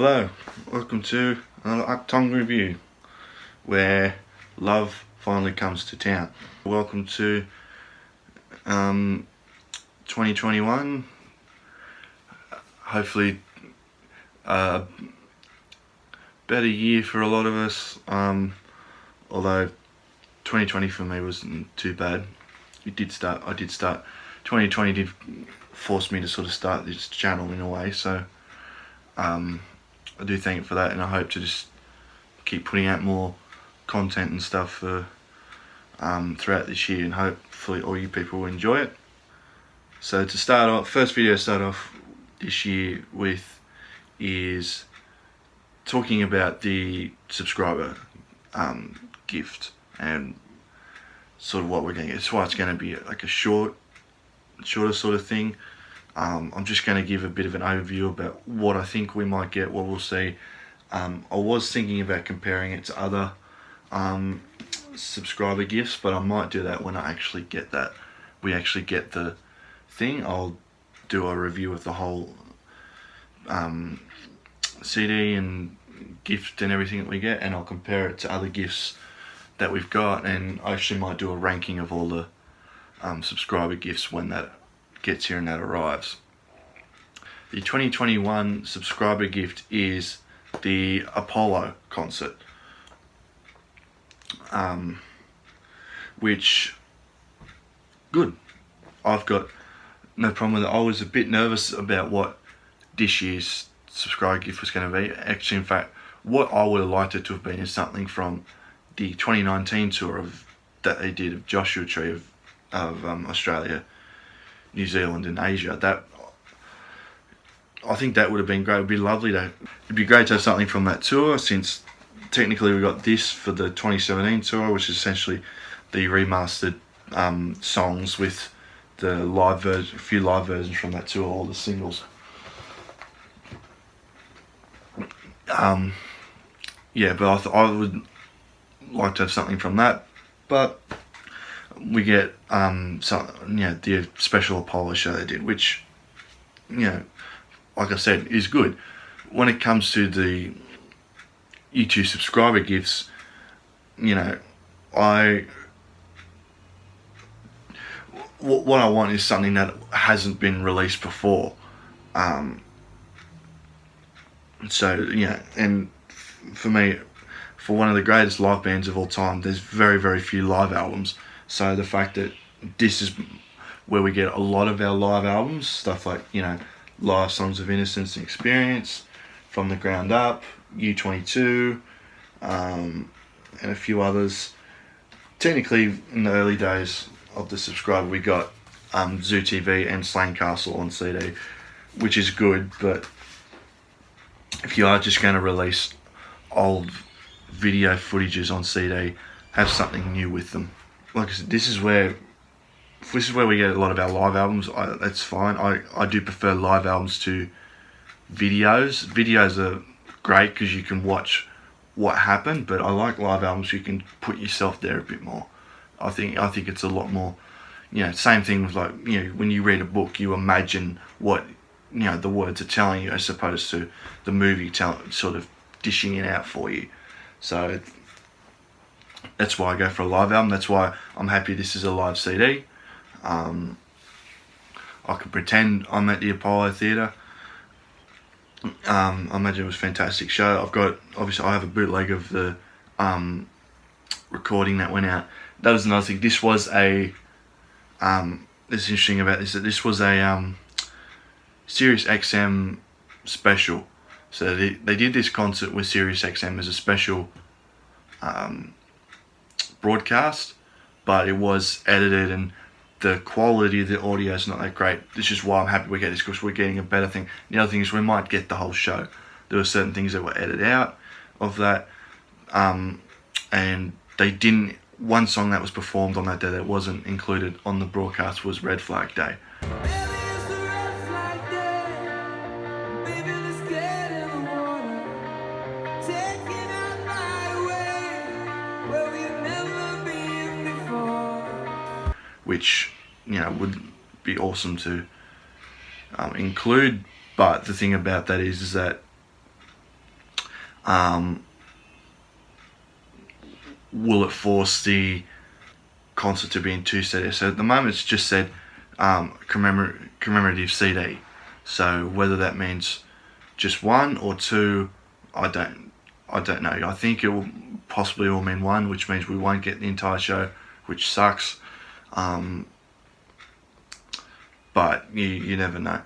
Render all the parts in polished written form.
Hello, welcome to another Achtung Review, where love finally comes to town. Welcome to 2021. Hopefully a better year for a lot of us, although 2020 for me wasn't too bad. I did start 2020 did force me to sort of start this channel in a way, so I do thank it for that, and I hope to just keep putting out more content and stuff for throughout this year, and hopefully all you people will enjoy it. So to start off, first video to start off this year with is talking about the subscriber gift and sort of what we're going to get. That's why it's going to be like a shorter sort of thing. I'm just going to give a bit of an overview about what I think we might get, what we'll see. I was thinking about comparing it to other subscriber gifts, but I might do that when I actually get that. We actually get the thing. I'll do a review of the whole CD and gift and everything that we get, and I'll compare it to other gifts that we've got, and I actually might do a ranking of all the subscriber gifts when that gets here and that arrives. The 2021 subscriber gift is the Apollo concert, which, good. I've got no problem with it. I was a bit nervous about what this year's subscriber gift was going to be. Actually, in fact, what I would have liked it to have been is something from the 2019 tour that they did of Joshua Tree of Australia, New Zealand and Asia. That, I think that would have been great. It'd be lovely it'd be great to have something from that tour, since technically we got this for the 2017 tour, which is essentially the remastered songs with the live version, a few live versions from that tour, all the singles. Yeah, but I would like to have something from that, but we get the special Apollo show they did, which, like I said, is good. When it comes to the YouTube subscriber gifts, what I want is something that hasn't been released before. And for me, for one of the greatest live bands of all time, there's very, very few live albums. So the fact that this is where we get a lot of our live albums, stuff like, Live Songs of Innocence and Experience, From the Ground Up, U22, and a few others. Technically, in the early days of the subscriber, we got Zoo TV and Slane Castle on CD, which is good, but if you are just going to release old video footages on CD, have something new with them. Like I said, this is where we get a lot of our live albums. That's fine. I do prefer live albums to videos. Videos are great because you can watch what happened, but I like live albums. You can put yourself there a bit more. I think it's a lot more. Same thing with when you read a book, you imagine what the words are telling you, as opposed to the movie sort of dishing it out for you. So that's why I go for a live album. That's why I'm happy this is a live CD. I can pretend I'm at the Apollo Theatre. I imagine it was a fantastic show. I have a bootleg of the recording that went out. That was another thing. This was this is interesting about this, that this was a Sirius XM special. So they did this concert with Sirius XM as a special broadcast, but it was edited and the quality of the audio is not that great. This is why I'm happy we get this, because we're getting a better thing. The other thing is we might get the whole show. There were certain things that were edited out of that, and they didn't. One song that was performed on that day that wasn't included on the broadcast was Red Flag Day. Which would be awesome to include, but the thing about that is that will it force the concert to be in 2 CDs? So at the moment it's just said commemorative CD. So whether that means just 1 or 2, I don't know. I think it will possibly all mean 1, which means we won't get the entire show, which sucks. But you never know.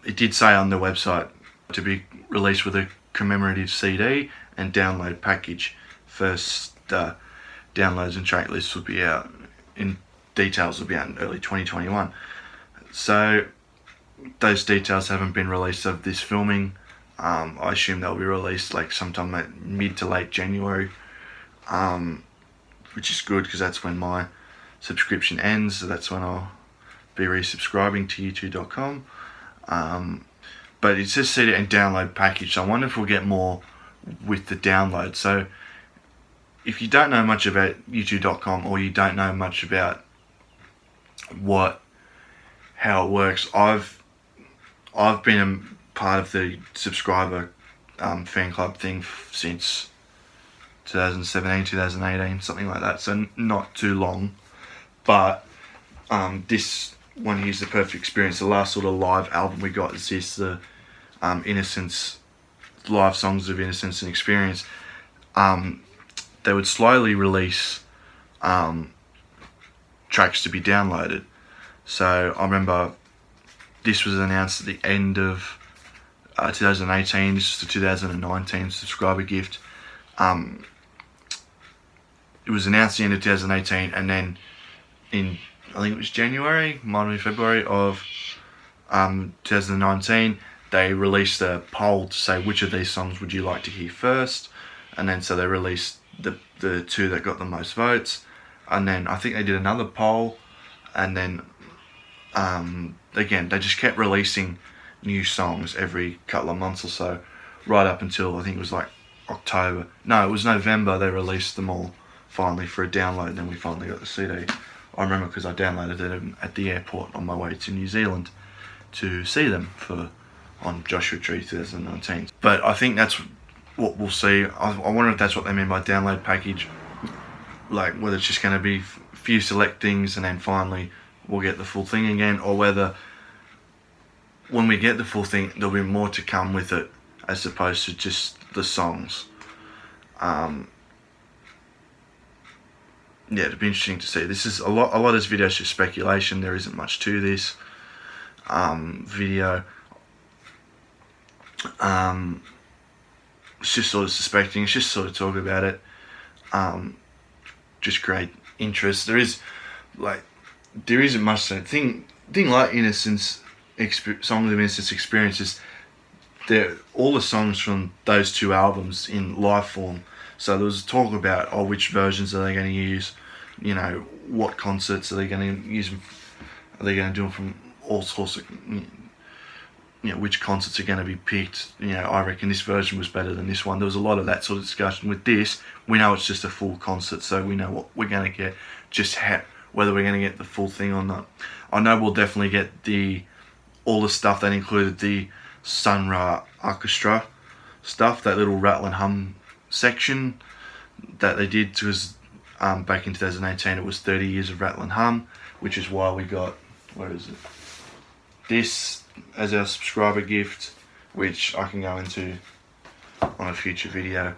It did say on the website to be released with a commemorative CD and download package. First downloads and track lists will be out in details will be out in early 2021. So those details haven't been released of this filming. I assume they'll be released like sometime like mid to late January, which is good because that's when my subscription ends. So that's when I'll be resubscribing to youtube.com. But it says CD and download package, so I wonder if we'll get more with the download. So if you don't know much about youtube.com, or you don't know much about how it works, I've been a part of the subscriber fan club thing since 2017, 2018, something like that, so not too long. But this one here's the perfect experience. The last sort of live album we got is this, the Innocence, live songs of Innocence and Experience. They would slowly release tracks to be downloaded. So I remember this was announced at the end of 2018. This is the 2019 subscriber gift. It was announced at the end of 2018, and then in, I think it was January, might have been February of 2019, they released a poll to say which of these songs would you like to hear first, and then so they released the 2 that got the most votes, and then I think they did another poll, and then again they just kept releasing new songs every couple of months or so, right up until I think it was like October. No, it was November. They released them all finally for a download, and then we finally got the CD. I remember because I downloaded them at the airport on my way to New Zealand to see them on Joshua Tree 2019. But I think that's what we'll see. I wonder if that's what they mean by download package, like whether it's just going to be a few select things and then finally we'll get the full thing again, or whether when we get the full thing there'll be more to come with it as opposed to just the songs. Yeah, it'd be interesting to see. This is a lot of this video is just speculation. There isn't much to this video. It's just sort of suspecting. It's just sort of talking about it. Just great interest. There isn't much to thing like Innocence, Songs of Innocence Experiences. All the songs from those 2 albums in live form. So there was talk about which versions are they going to use, what concerts are they going to use, are they going to do them from all sorts of, which concerts are going to be picked. I reckon this version was better than this one. There was a lot of that sort of discussion. With this, we know it's just a full concert, so we know what we're going to get, just whether we're going to get the full thing or not. I know we'll definitely get all the stuff that included the Sun Ra Orchestra stuff, that little rattle and hum section that they did, because back in 2018 it was 30 years of rattle and hum, which is why we got, this as our subscriber gift, which I can go into on a future video.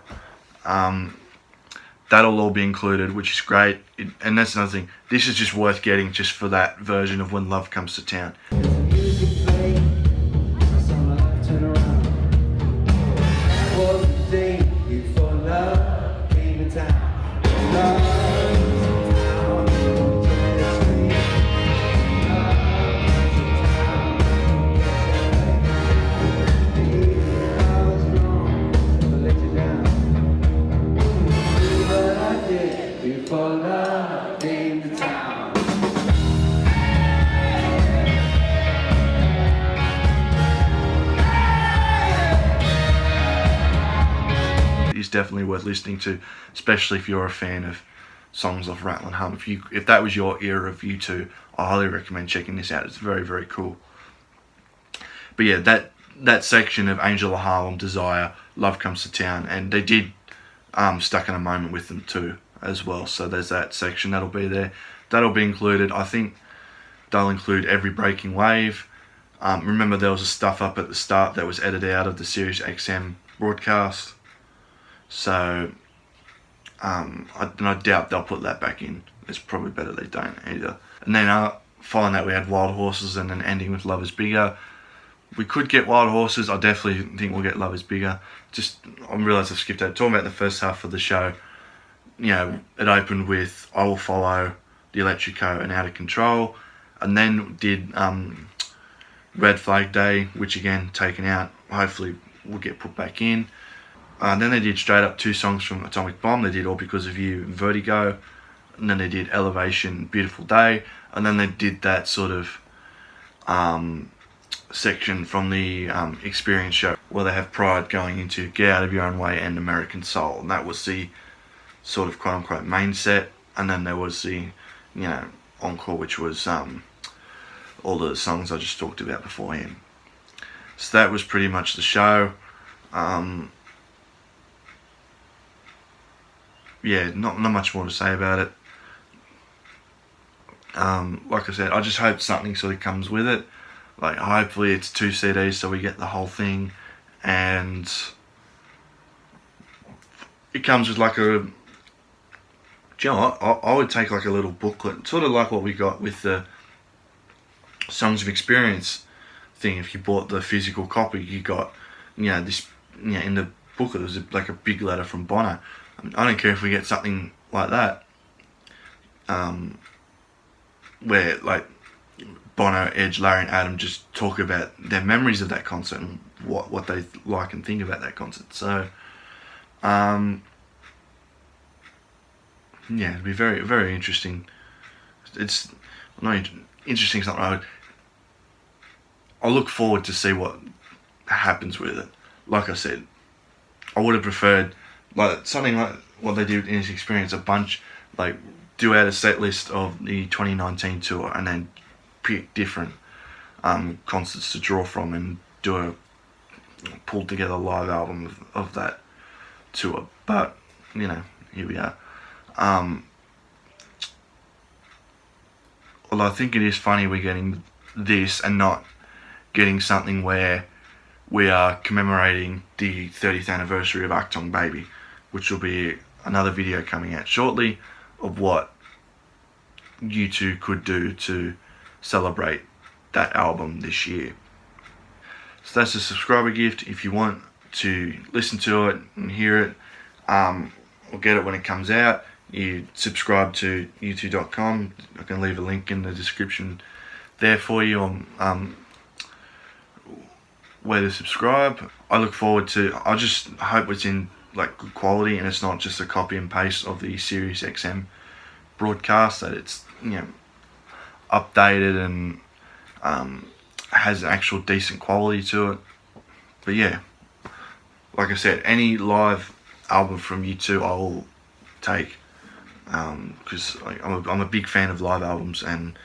That'll all be included, which is great. And that's another thing, this is just worth getting just for that version of When Love Comes to Town. Is definitely worth listening to, especially if you're a fan of songs off Rattle and Hum. If that was your era of U2, I highly recommend checking this out. It's very, very cool. But yeah, that section of Angel of Harlem, Desire, Love Comes to Town, and they did Stuck in a Moment with them too as well. So there's that section that'll be there. That'll be included. I think they'll include Every Breaking Wave. Remember, there was a stuff up at the start that was edited out of the Sirius XM broadcast. So I doubt they'll put that back in. It's probably better they don't either. And then following that, we had Wild Horses, and then ending with Love Is Bigger. We could get Wild Horses. I definitely think we'll get Love Is Bigger. I realised I've skipped that. Talking about the first half of the show, you know, it opened with I Will Follow, The Electrico, and Out of Control. And then did Red Flag Day, which again, taken out. Hopefully will get put back in. Then they did straight up 2 songs from Atomic Bomb. They did All Because of You and Vertigo. And then they did Elevation, Beautiful Day. And then they did that sort of section from the Experience show where they have Pride going into Get Out of Your Own Way and American Soul. And that was the sort of quote-unquote main set. And then there was the, you know, encore, which was all the songs I just talked about beforehand. So that was pretty much the show. Yeah, not much more to say about it. Like I said, I just hope something sort of comes with it. Like, hopefully it's 2 CDs so we get the whole thing, and it comes with like a, do you know what? I would take like a little booklet, sort of like what we got with the Songs of Experience thing. If you bought the physical copy, you got, you know, this, you know, in the booklet there was like a big letter from Bono. I don't care if we get something like that, where like Bono, Edge, Larry and Adam just talk about their memories of that concert and what they like and think about that concert. So yeah, it'd be very, very interesting. It's not interesting, it's not right. I look forward to see what happens with it. Like I said, I would have preferred like something like what they did in his Experience, a bunch, like do out a set list of the 2019 tour and then pick different concerts to draw from and do a pulled together live album of that tour. But you know, here we are. Although I think it is funny we're getting this and not getting something where we are commemorating the 30th anniversary of Achtung Baby, which will be another video coming out shortly of what U2 could do to celebrate that album this year. So that's a subscriber gift. If you want to listen to it and hear it, or get it when it comes out, you subscribe to u2.com. I can leave a link in the description there for you on where to subscribe. I look forward to, I just hope it's in like good quality and it's not just a copy and paste of the Sirius XM broadcast, that it's, you know, updated and has actual decent quality to it. But yeah, like I said, any live album from U2 I will take, because I'm a big fan of live albums, and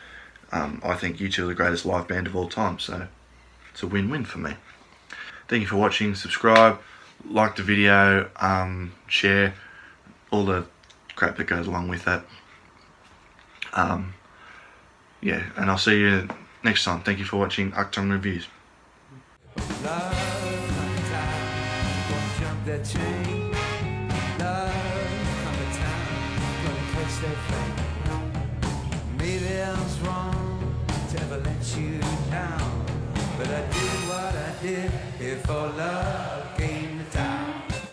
I think U2 are the greatest live band of all time, so it's a win-win for me. Thank you for watching. Subscribe, like the video, share, all the crap that goes along with that. Yeah, and I'll see you next time. Thank you for watching Achtung Reviews. Maybe I was wrong to ever let you down, but I did what I did before love came to town.